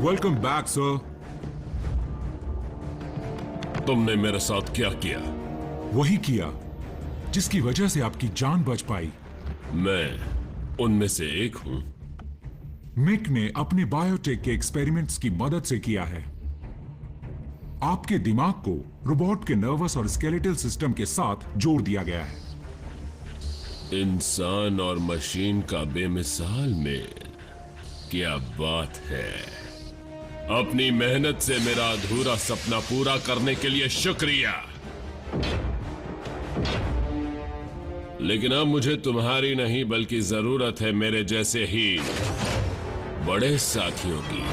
Welcome back sir. तुमने मेरे साथ क्या किया? वही किया जिसकी वजह से आपकी जान बच पाई। मैं उनमें से एक हूं। मिक ने अपने बायोटेक के एक्सपेरिमेंट्स की मदद से किया है। आपके दिमाग को रोबोट के नर्वस और स्केलेटल सिस्टम के साथ जोड़ दिया गया है। इंसान और मशीन का बेमिसाल मेल, क्या बात है। अपनी मेहनत से मेरा अधूरा सपना पूरा करने के लिए शुक्रिया। लेकिन अब मुझे तुम्हारी नहीं बल्कि जरूरत है मेरे जैसे ही बड़े साथियों की।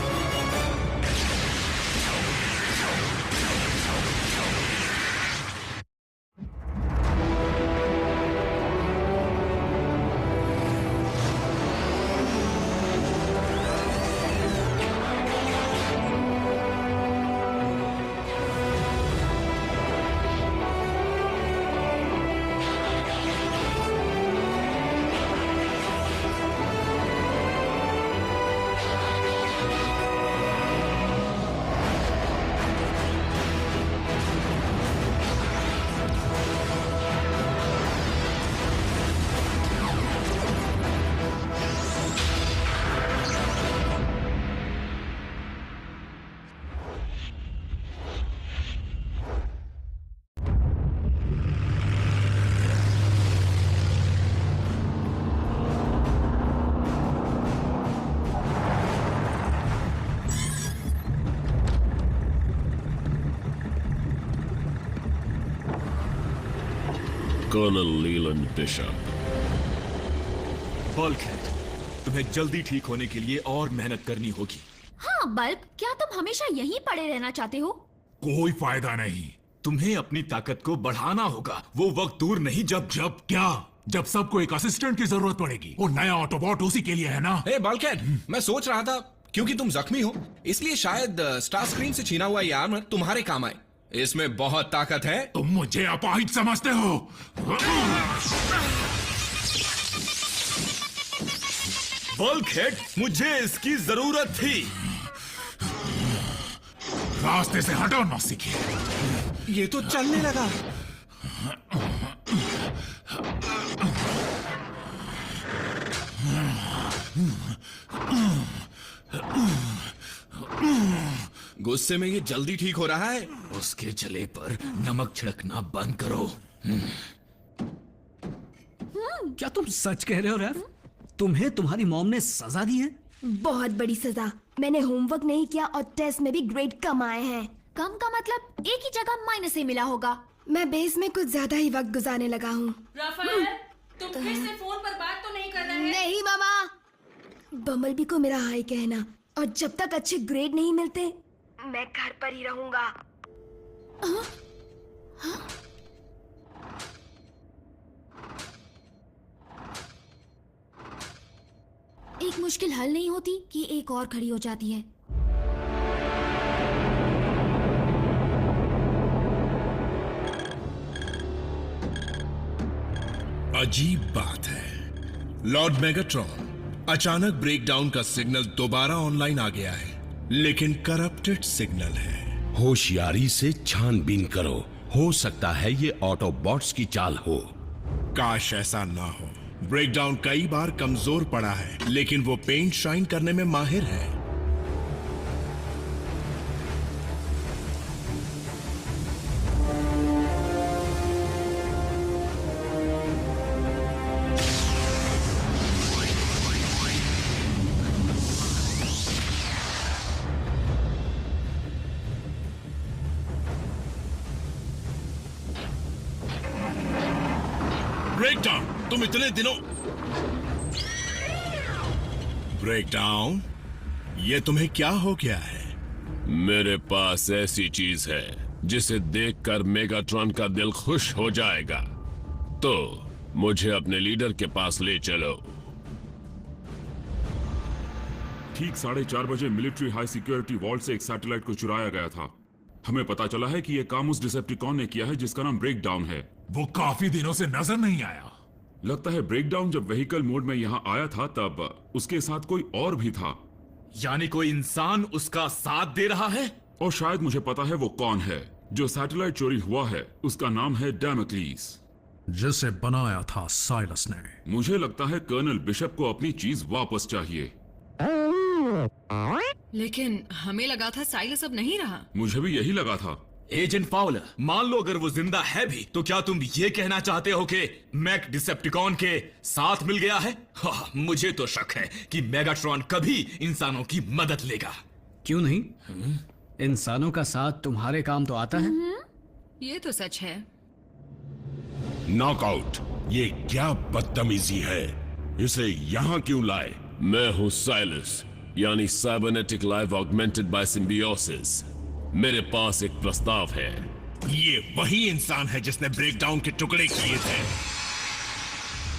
Colonel Leyland bishop. बल्कहेड, तुम्हें जल्दी ठीक होने के लिए और मेहनत करनी होगी। हाँ बल्क, क्या तुम हमेशा यहीं पड़े रहना चाहते हो? कोई फायदा नहीं। तुम्हें अपनी ताकत को बढ़ाना होगा। वो वक्त दूर नहीं जब जब सबको एक असिस्टेंट की जरूरत पड़ेगी। वो नया ऑटोबॉट उसी के लिए है ना। हे बल्कहेड, मैं सोच रहा था क्योंकि तुम जख्मी हो इसलिए शायद स्टार स्क्रीन से छीना हुआ ये आर्मर तुम्हारे काम आए। इसमें बहुत ताकत है। तुम मुझे अपाहिज समझते हो। बल्कहेड, मुझे इसकी जरूरत थी। रास्ते से हटो नौसिखिए। ये तो चलने लगा। गुस्से में ये जल्दी ठीक हो रहा है। उसके जले पर नमक छिड़कना बंद करो। क्या तुम सच कह रहे हो रैफ? तुम्हें तुम्हारी मॉम ने सजा दी है? बहुत बड़ी सजा। मैंने होमवर्क नहीं किया और टेस्ट में भी ग्रेड कम आए हैं। कम का मतलब एक ही जगह माइनस ही मिला होगा। मैं बेस में कुछ ज्यादा ही वक्त गुजारने लगा हूँ। राफेल, तुम फिर से फोन पर बात तो नहीं कर रहे हैं? नहीं मामा। बमलबी को मेरा हाई कहना, और जब तक अच्छे ग्रेड नहीं मिलते मैं घर पर ही रहूंगा। एक मुश्किल हल नहीं होती कि एक और खड़ी हो जाती है। अजीब बात है, लॉर्ड मेगाट्रॉन, अचानक ब्रेकडाउन का सिग्नल दोबारा ऑनलाइन आ गया है, लेकिन करप्टेड सिग्नल है। होशियारी से छानबीन करो, हो सकता है ये ऑटोबॉट्स की चाल हो। काश ऐसा ना हो। ब्रेकडाउन कई बार कमजोर पड़ा है, लेकिन वो पेंट शाइन करने में माहिर है। ब्रेकडाउन, तुम इतने दिनों ब्रेकडाउन, ये तुम्हें क्या हो गया है? मेरे पास ऐसी चीज है जिसे देखकर मेगाट्रॉन का दिल खुश हो जाएगा। तो मुझे अपने लीडर के पास ले चलो। ठीक 4:30 बजे मिलिट्री हाई सिक्योरिटी वॉल्ट से एक सैटेलाइट को चुराया गया था। हमें पता चला है कि यह काम उस डिसेप्टिकॉन ने किया है जिसका नाम ब्रेकडाउन है। वो काफी दिनों से नजर नहीं आया। लगता है ब्रेकडाउन जब व्हीकल मोड में यहाँ आया था तब उसके साथ कोई और भी था। यानी कोई इंसान उसका साथ दे रहा है? और शायद मुझे पता है वो कौन है। जो सैटेलाइट चोरी हुआ है उसका नाम है डैमोक्लीस, जिसे बनाया था साइलस ने। मुझे लगता है कर्नल बिशप को अपनी चीज वापस चाहिए। लेकिन हमें लगा था साइलस अब नहीं रहा। मुझे भी यही लगा था। एजेंट फाउलर, मान लो अगर वो जिंदा है भी, तो क्या तुम ये कहना चाहते हो कि मैक डिसेप्टिकॉन के साथ मिल गया है? हाँ, मुझे तो शक है कि मेगाट्रॉन कभी इंसानों की मदद लेगा। क्यों नहीं? इंसानों का साथ तुम्हारे काम तो आता है। ये तो सच है। नॉकआउट, ये क्या बदतमीजी है? इसे यहाँ क्यों लाए? मैं हूं साइलस, यानी cybernetic life augmented by symbiosis. मेरे पास एक प्रस्ताव है। ये वही इंसान है जिसने ब्रेकडाउन के टुकड़े किए थे।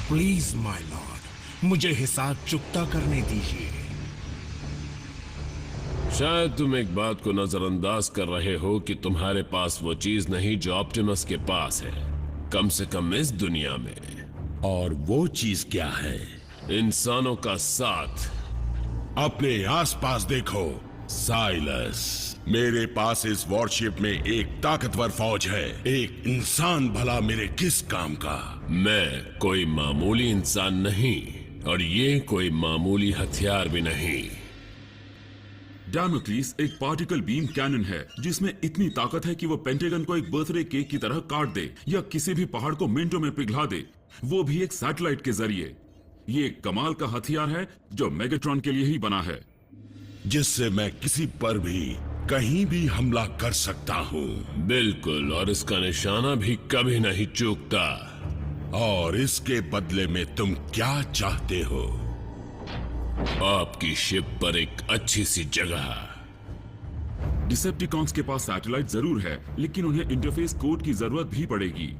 प्लीज माय लॉर्ड, मुझे हिसाब चुकता करने दीजिए। शायद तुम एक बात को नजरअंदाज कर रहे हो कि तुम्हारे पास वो चीज नहीं जो ऑप्टिमस के पास है, कम से कम इस दुनिया में। और वो चीज क्या है? इंसानों का साथ। अपने आसपास देखो साइलस, मेरे पास इस वॉरशिप में एक ताकतवर फौज है। एक इंसान भला मेरे किस काम का? मैं कोई मामूली इंसान नहीं, और ये कोई मामूली हथियार भी नहीं। डैमोक्लीस एक पार्टिकल बीम कैनन है जिसमें इतनी ताकत है कि वो पेंटागन को एक बर्थडे केक की तरह काट दे या किसी भी पहाड़ को मिनटों में पिघला दे, वो भी एक सैटेलाइट के जरिए। ये एक कमाल का हथियार है जो मेगाट्रॉन के लिए ही बना है, जिससे मैं किसी पर भी कहीं भी हमला कर सकता हूँ। बिल्कुल, और इसका निशाना भी कभी नहीं चूकता। और इसके बदले में तुम क्या चाहते हो? आपकी शिप पर एक अच्छी सी जगह। डिसेप्टिकॉन्स के पास सैटेलाइट जरूर है, लेकिन उन्हें इंटरफेस कोड की जरूरत भी पड़ेगी।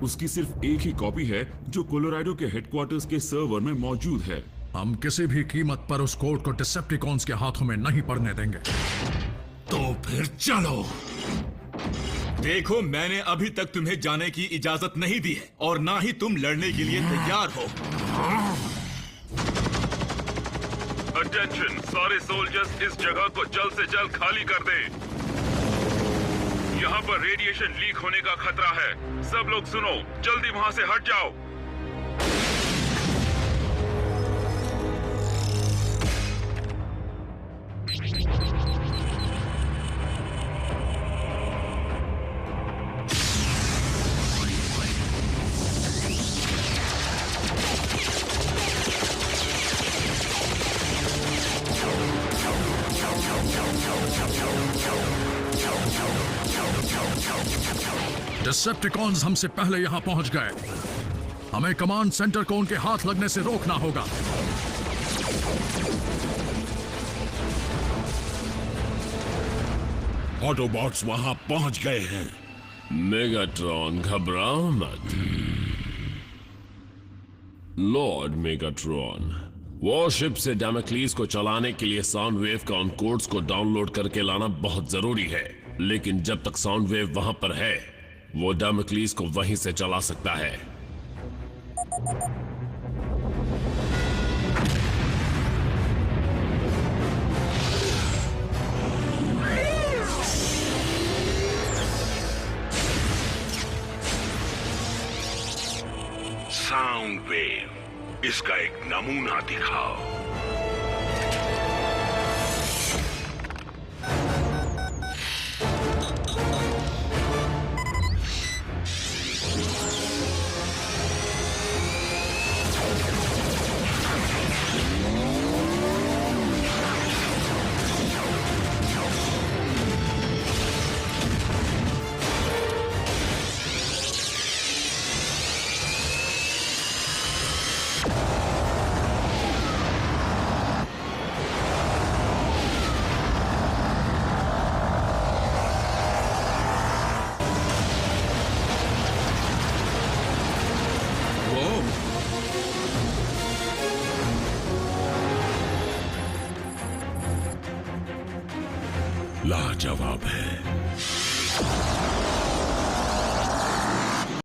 उसकी सिर्फ एक ही कॉपी है जो कोलोराडो के हेडक्वार्टर्स के सर्वर में मौजूद है। हम किसी भी कीमत पर उस कोड को डिसेप्टिकॉन्स के हाथों में नहीं पड़ने देंगे। तो फिर चलो। देखो, मैंने अभी तक तुम्हें जाने की इजाजत नहीं दी है, और ना ही तुम लड़ने के लिए तैयार हो। अटेंशन, सारे सोल्जर्स इस जगह को जल्द से जल्द खाली कर दें। यहाँ पर रेडिएशन लीक होने का खतरा है। सब लोग सुनो, जल्दी वहाँ से हट जाओ। डिसेप्टिकॉन्स हमसे पहले यहां पहुंच गए। हमें कमांड सेंटर को उनके हाथ लगने से रोकना होगा। ऑटोबॉट्स वहां पहुंच गए हैं। मेगाट्रॉन, घबराओ मत। लॉर्ड मेगाट्रॉन, वॉरशिप से डैमोक्लीस को चलाने के लिए साउंड वेव का उन कोड्स को डाउनलोड करके लाना बहुत जरूरी है। लेकिन जब तक साउंड वेव वहां पर है, वो डैमोक्लीस को वहीं से चला सकता है। साउंड वेव, इसका एक नमूना दिखाओ। लाजवाब है।